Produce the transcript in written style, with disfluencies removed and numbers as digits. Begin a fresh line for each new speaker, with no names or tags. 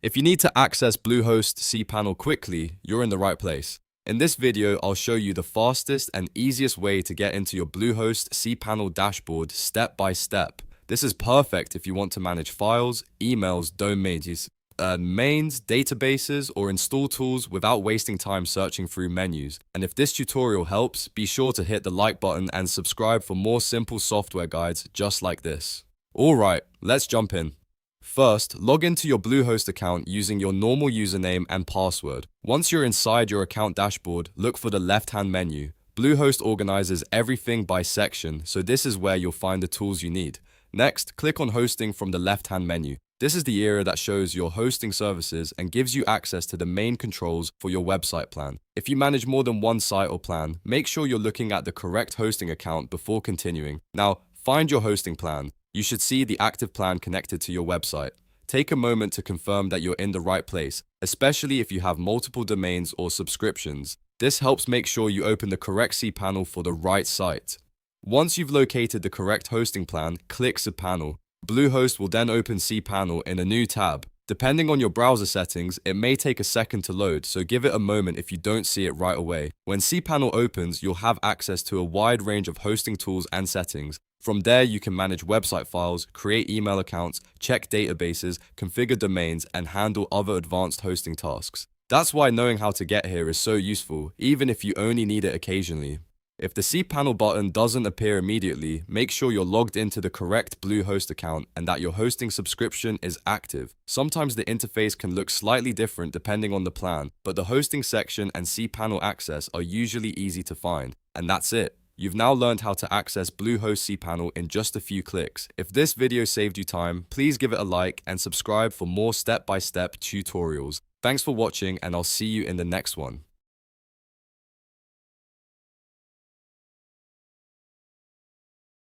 If you need to access Bluehost CPanel quickly, you're in the right place. In this video, I'll show you the fastest and easiest way to get into your Bluehost CPanel dashboard step by step. This is perfect if you want to manage files, emails, domains, mains, databases, or install tools without wasting time searching through menus. And if this tutorial helps, be sure to hit the like button and subscribe for more simple software guides just like this. Alright, let's jump in. First, log into your Bluehost account using your normal username and password. Once you're inside your account dashboard, look for the left-hand menu. Bluehost organizes everything by section, so this is where you'll find the tools you need. Next, click on Hosting from the left-hand menu. This is the area that shows your hosting services and gives you access to the main controls for your website plan. If you manage more than one site or plan, make sure you're looking at the correct hosting account before continuing. Now, find your hosting plan. You should see the active plan connected to your website. Take a moment to confirm that you're in the right place, especially if you have multiple domains or subscriptions. This helps make sure you open the correct cPanel for the right site. Once you've located the correct hosting plan, click CPanel. Bluehost will then open cPanel in a new tab. Depending on your browser settings, it may take a second to load, so give it a moment if you don't see it right away. When cPanel opens, you'll have access to a wide range of hosting tools and settings. From there, you can manage website files, create email accounts, check databases, configure domains, and handle other advanced hosting tasks. That's why knowing how to get here is so useful, even if you only need it occasionally. If the cPanel button doesn't appear immediately, make sure you're logged into the correct Bluehost account and that your hosting subscription is active. Sometimes the interface can look slightly different depending on the plan, but the hosting section and cPanel access are usually easy to find. And that's it. You've now learned how to access Bluehost CPanel in just a few clicks. If this video saved you time, please give it a like and subscribe for more step-by-step tutorials. Thanks for watching, and I'll see you in the next one.